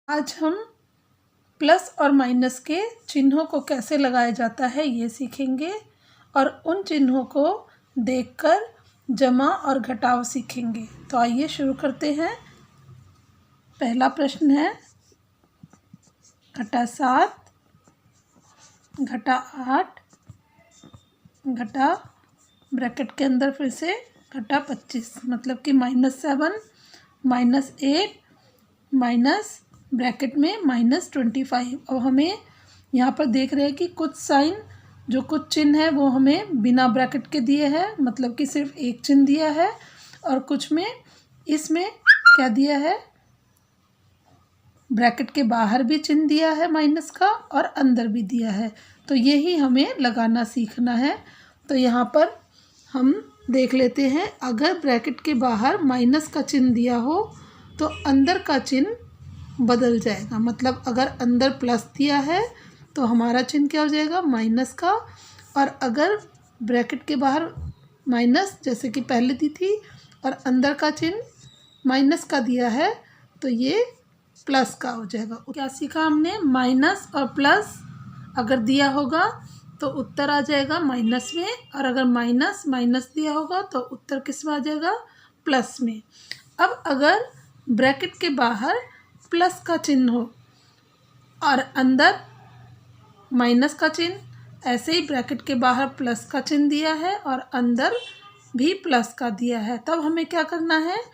आज हम प्लस और माइनस के चिन्हों को कैसे लगाया जाता है ये सीखेंगे और उन चिन्हों को देखकर जमा और घटाव सीखेंगे। तो आइए शुरू करते हैं। पहला प्रश्न है घटा 7 घटा 8 घटा ब्रैकेट के अंदर फिर से घटा 25 मतलब कि -7 -8 माइनस ब्रैकेट में -25। अब हमें यहाँ पर देख रहे हैं कि कुछ साइन जो कुछ चिन्ह है वो हमें बिना ब्रैकेट के दिए हैं, मतलब कि सिर्फ एक चिन्ह दिया है, और कुछ में इसमें क्या दिया है, ब्रैकेट के बाहर भी चिन्ह दिया है माइनस का और अंदर भी दिया है। तो यही हमें लगाना सीखना है। तो यहाँ पर हम देख लेते हैं, अगर ब्रैकेट के बाहर माइनस का चिन्ह दिया हो तो अंदर का चिन्ह बदल जाएगा। मतलब अगर अंदर प्लस दिया है तो हमारा चिन्ह क्या हो जाएगा, माइनस का, और अगर ब्रैकेट के बाहर माइनस जैसे कि पहले दी थी और अंदर का चिन्ह माइनस का दिया है तो ये प्लस का हो जाएगा। क्या सीखा हमने, माइनस और प्लस अगर दिया होगा तो उत्तर आ जाएगा माइनस में, और अगर माइनस माइनस दिया होगा तो उत्तर किस में आ जाएगा, प्लस में। अब अगर ब्रैकेट के बाहर प्लस का चिन्ह हो और अंदर माइनस का चिन्ह, ऐसे ही ब्रैकेट के बाहर प्लस का चिन्ह दिया है और अंदर भी प्लस का दिया है, तब हमें क्या करना है,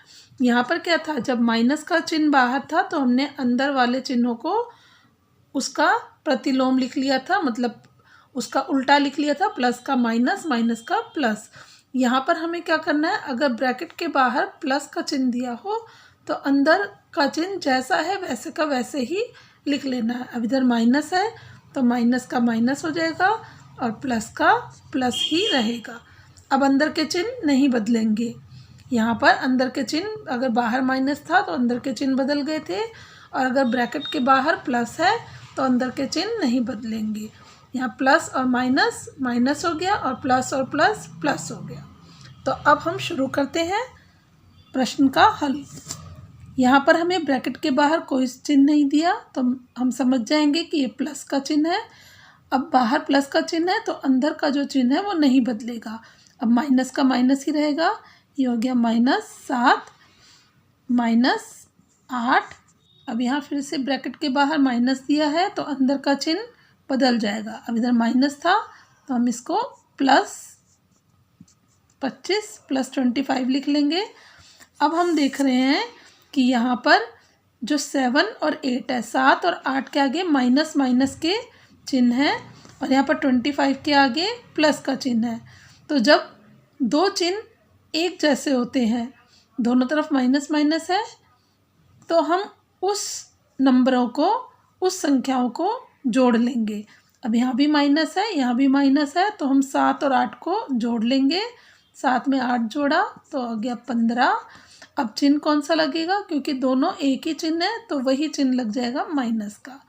यहाँ पर क्या था, जब माइनस का चिन्ह बाहर था तो हमने अंदर वाले चिन्हों को उसका प्रतिलोम लिख लिया था, मतलब उसका उल्टा लिख लिया था, प्लस का माइनस माइनस का प्लस। यहाँ पर हमें क्या करना है, अगर ब्रैकेट के बाहर प्लस का चिन्ह दिया हो तो अंदर का चिन्ह जैसा है वैसे का वैसे ही लिख लेना है। अब इधर माइनस है तो माइनस का माइनस हो जाएगा और प्लस का प्लस ही रहेगा। अब अंदर के चिन्ह नहीं बदलेंगे। यहाँ पर अंदर के चिन्ह अगर बाहर माइनस था तो अंदर के चिन्ह बदल गए थे, और अगर ब्रैकेट के बाहर प्लस है तो अंदर के चिन्ह नहीं बदलेंगे। यहाँ प्लस और माइनस माइनस हो गया और प्लस प्लस हो गया। तो अब हम शुरू करते हैं प्रश्न का हल। यहाँ पर हमें ब्रैकेट के बाहर कोई चिन्ह नहीं दिया तो हम समझ जाएंगे कि ये प्लस का चिन्ह है। अब बाहर प्लस का चिन्ह है तो अंदर का जो चिन्ह है वो नहीं बदलेगा। अब माइनस का माइनस ही रहेगा। ये हो गया -7 -8। अब यहाँ फिर से ब्रैकेट के बाहर माइनस दिया है तो अंदर का चिन्ह बदल जाएगा। अब इधर माइनस था तो हम इसको +25 +25 लिख लेंगे। अब हम देख रहे हैं कि यहाँ पर जो 7 और 8 है, 7 और 8 के आगे माइनस माइनस के चिन्ह है और यहाँ पर 25 के आगे प्लस का चिन्ह है। तो जब दो चिन्ह एक जैसे होते हैं, दोनों तरफ माइनस माइनस है, तो हम उस नंबरों को, उस संख्याओं को जोड़ लेंगे। अब यहाँ भी माइनस है, यहाँ भी माइनस है, तो हम 7 और 8 को जोड़ लेंगे। 7 में 8 जोड़ा तो आ गया 15। अब चिन्ह कौन सा लगेगा, क्योंकि दोनों एक ही चिन्ह है तो वही चिन्ह लग जाएगा माइनस का।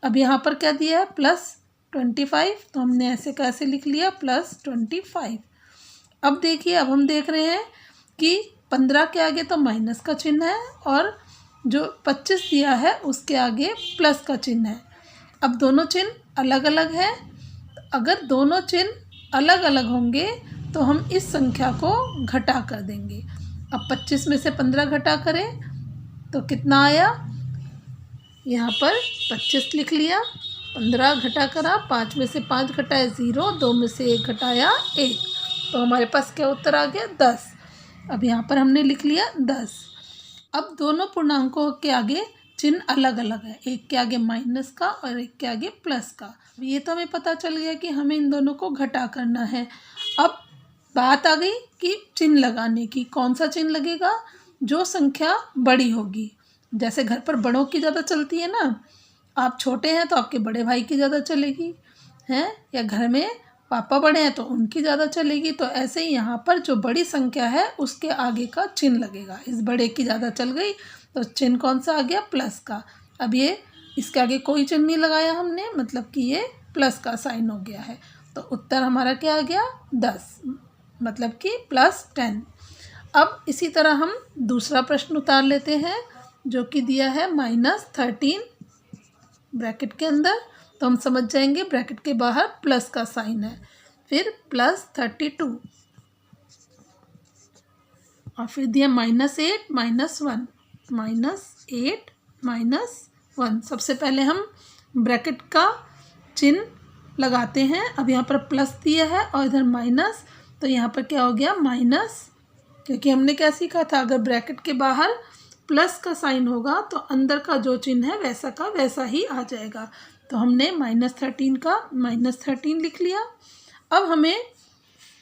अब यहाँ पर क्या दिया है, +25, तो हमने ऐसे कैसे लिख लिया, +25। अब देखिए, अब हम देख रहे हैं कि 15 के आगे तो माइनस का चिन्ह है और जो 25 दिया है उसके आगे प्लस का चिन्ह है। अब दोनों चिन्ह अलग अलग हैं। अगर दोनों चिन्ह अलग अलग होंगे तो हम इस संख्या को घटा कर देंगे। अब 25 में से 15 घटा करें तो कितना आया, यहाँ पर 25 लिख लिया, 15 घटा करा, 5 में से 5 घटाया 0, 2 में से 1 घटाया 1, तो हमारे पास क्या उत्तर आ गया, 10। अब यहाँ पर हमने लिख लिया 10। अब दोनों पूर्णांकों के आगे चिन्ह अलग अलग है, एक के आगे माइनस का और एक के आगे प्लस का। ये तो हमें पता चल गया कि हमें इन दोनों को घटा करना है। अब बात आ गई कि चिन्ह लगाने की। कौन सा चिन्ह लगेगा, जो संख्या बड़ी होगी। जैसे घर पर बड़ों की ज़्यादा चलती है ना, आप छोटे हैं तो आपके बड़े भाई की ज़्यादा चलेगी, हैं, या घर में पापा बड़े हैं तो उनकी ज़्यादा चलेगी। तो ऐसे ही यहाँ पर जो बड़ी संख्या है उसके आगे का चिन्ह लगेगा। इस बड़े की ज़्यादा चल गई तो चिन्ह कौन सा आ गया, प्लस का। अब ये इसके आगे कोई चिन्ह नहीं लगाया हमने, मतलब कि ये प्लस का साइन हो गया है। तो उत्तर हमारा क्या आ गया, 10, मतलब कि +10। अब इसी तरह हम दूसरा प्रश्न उतार लेते हैं। जो कि दिया है -13 ब्रैकेट के अंदर, तो हम समझ जाएंगे ब्रैकेट के बाहर प्लस का साइन है। फिर +32 और फिर दिया -8 -1 -8 -1। सबसे पहले हम ब्रैकेट का चिन्ह लगाते हैं। अब यहाँ पर प्लस दिया है और इधर माइनस, तो यहाँ पर क्या हो गया माइनस, क्योंकि हमने क्या सीखा था, अगर ब्रैकेट के बाहर प्लस का साइन होगा तो अंदर का जो चिन्ह है वैसा का वैसा ही आ जाएगा। तो हमने -13 का -13 लिख लिया। अब हमें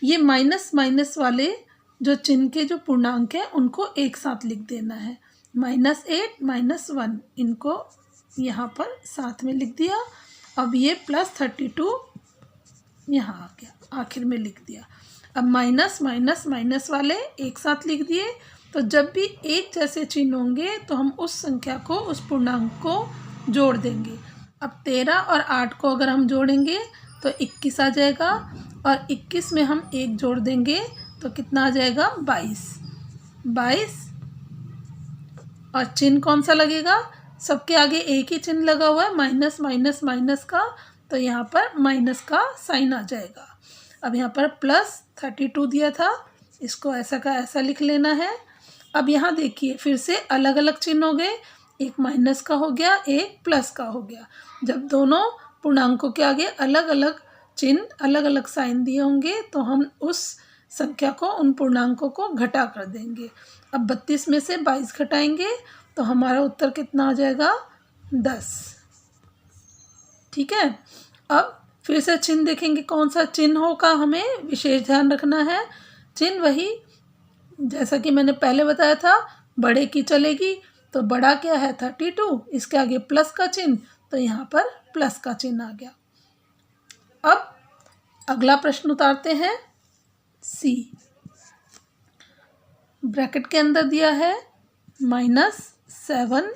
ये माइनस माइनस वाले जो चिन्ह के जो पूर्णांक हैं उनको एक साथ लिख देना है। -8 -1 इनको यहाँ पर साथ में लिख दिया। अब ये +32 यहाँ आ गया, आखिर में लिख दिया। अब माइनस माइनस माइनस वाले एक साथ लिख दिए। तो जब भी एक जैसे चिन्ह होंगे तो हम उस संख्या को, उस पूर्णांक को जोड़ देंगे। अब 13 और 8 को अगर हम जोड़ेंगे तो 21 आ जाएगा, और 21 में हम 1 जोड़ देंगे तो कितना आ जाएगा 22। और चिन्ह कौन सा लगेगा, सबके आगे एक ही चिन्ह लगा हुआ है, माइनस माइनस माइनस का, तो यहाँ पर माइनस का साइन आ जाएगा। अब यहाँ पर +32 दिया था, इसको ऐसा का ऐसा लिख लेना है। अब यहाँ देखिए फिर से अलग अलग चिन्ह हो गए, एक माइनस का हो गया, एक प्लस का हो गया। जब दोनों पूर्णांकों के आगे अलग अलग चिन्ह, अलग अलग साइन दिए होंगे तो हम उस संख्या को, उन पूर्णांकों को घटा कर देंगे। अब 32 में से 22 घटाएंगे तो हमारा उत्तर कितना आ जाएगा 10। ठीक है। अब फिर से चिन्ह देखेंगे, कौन सा चिन्हों का हमें विशेष ध्यान रखना है। चिन्ह वही जैसा कि मैंने पहले बताया था, बड़े की चलेगी, तो बड़ा क्या है 32, इसके आगे प्लस का चिन्ह, तो यहाँ पर प्लस का चिन्ह आ गया। अब अगला प्रश्न उतारते हैं सी। ब्रैकेट के अंदर दिया है -7,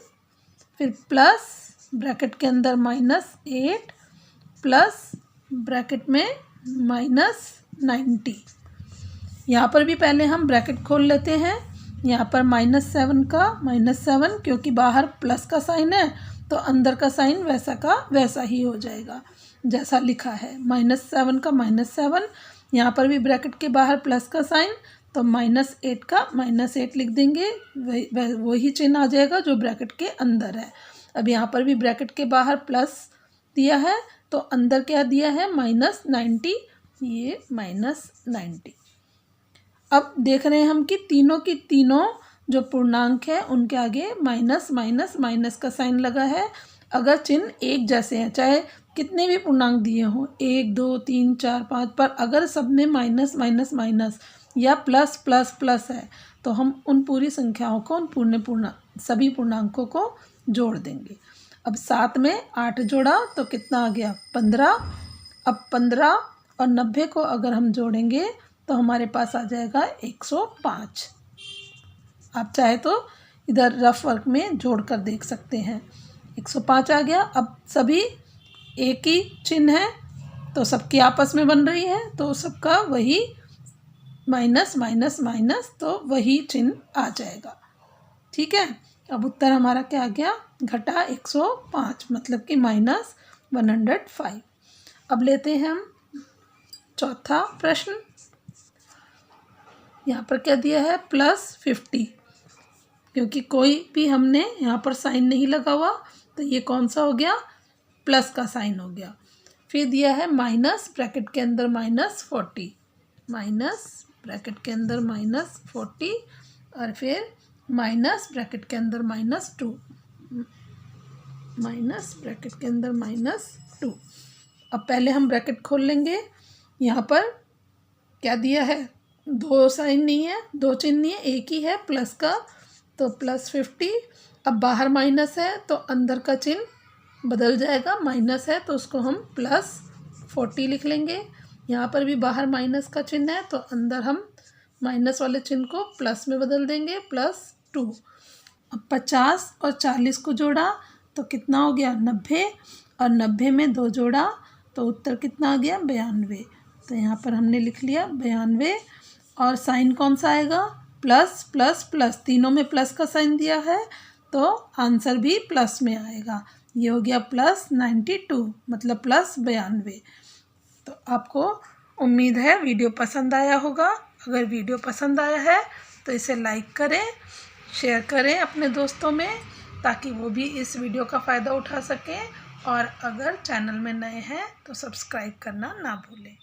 फिर प्लस ब्रैकेट के अंदर -8 प्लस ब्रैकेट में -90। यहाँ पर भी पहले हम ब्रैकेट खोल लेते हैं। यहाँ पर -7 का -7, क्योंकि बाहर प्लस का साइन है तो अंदर का साइन वैसा का वैसा ही हो जाएगा जैसा लिखा है। -7 का -7, यहाँ पर भी ब्रैकेट के बाहर प्लस का साइन, तो -8 का -8 लिख देंगे, वही चिन्ह आ जाएगा जो ब्रैकेट के अंदर है। अब यहाँ पर भी ब्रैकेट के बाहर प्लस दिया है तो अंदर क्या दिया है -90, ये -90। अब देख रहे हैं हम कि तीनों की तीनों जो पूर्णांक है उनके आगे माइनस माइनस माइनस का साइन लगा है। अगर चिन्ह एक जैसे हैं, चाहे कितने भी पूर्णांक दिए हों, 1 2 3 4 5, पर अगर सब में माइनस माइनस माइनस या प्लस प्लस प्लस है तो हम उन पूरी संख्याओं को, उन सभी पूर्णांकों को जोड़ देंगे। अब 7 में 8 जोड़ा तो कितना आ गया 15। अब 15 और 90 को अगर हम जोड़ेंगे तो हमारे पास आ जाएगा 105। आप चाहे तो इधर रफ वर्क में जोड़ कर देख सकते हैं। 105 आ गया। अब सभी एक ही चिन्ह है तो सबकी आपस में बन रही है, तो सबका वही माइनस माइनस माइनस, तो वही चिन्ह आ जाएगा। ठीक है। अब उत्तर हमारा क्या आ गया, घटा 105, मतलब कि -105। अब लेते हैं हम चौथा प्रश्न। यहाँ पर क्या दिया है +50, क्योंकि कोई भी हमने यहाँ पर साइन नहीं लगा हुआ तो ये कौन सा हो गया, प्लस का साइन हो गया। फिर दिया है माइनस ब्रैकेट के अंदर -40, माइनस ब्रैकेट के अंदर -40, और फिर माइनस ब्रैकेट के अंदर -2, माइनस ब्रैकेट के अंदर -2। अब पहले हम ब्रैकेट खोल लेंगे। यहाँ पर क्या दिया है, दो साइन नहीं है, दो चिन्ह नहीं है, एक ही है प्लस का, तो +50। अब बाहर माइनस है तो अंदर का चिन्ह बदल जाएगा, माइनस है तो उसको हम +40 लिख लेंगे। यहाँ पर भी बाहर माइनस का चिन्ह है तो अंदर हम माइनस वाले चिन्ह को प्लस में बदल देंगे, +2। अब 50 और 40 को जोड़ा तो कितना हो गया 90, और 90 में 2 जोड़ा तो उत्तर कितना आ गया 92। तो यहाँ पर हमने लिख लिया 92। और साइन कौन सा आएगा, प्लस प्लस प्लस, तीनों में प्लस का साइन दिया है तो आंसर भी प्लस में आएगा। ये हो गया +92 मतलब +92। तो आपको उम्मीद है वीडियो पसंद आया होगा। अगर वीडियो पसंद आया है तो इसे लाइक करें, शेयर करें अपने दोस्तों में, ताकि वो भी इस वीडियो का फ़ायदा उठा सकें। और अगर चैनल में नए हैं तो सब्सक्राइब करना ना भूलें।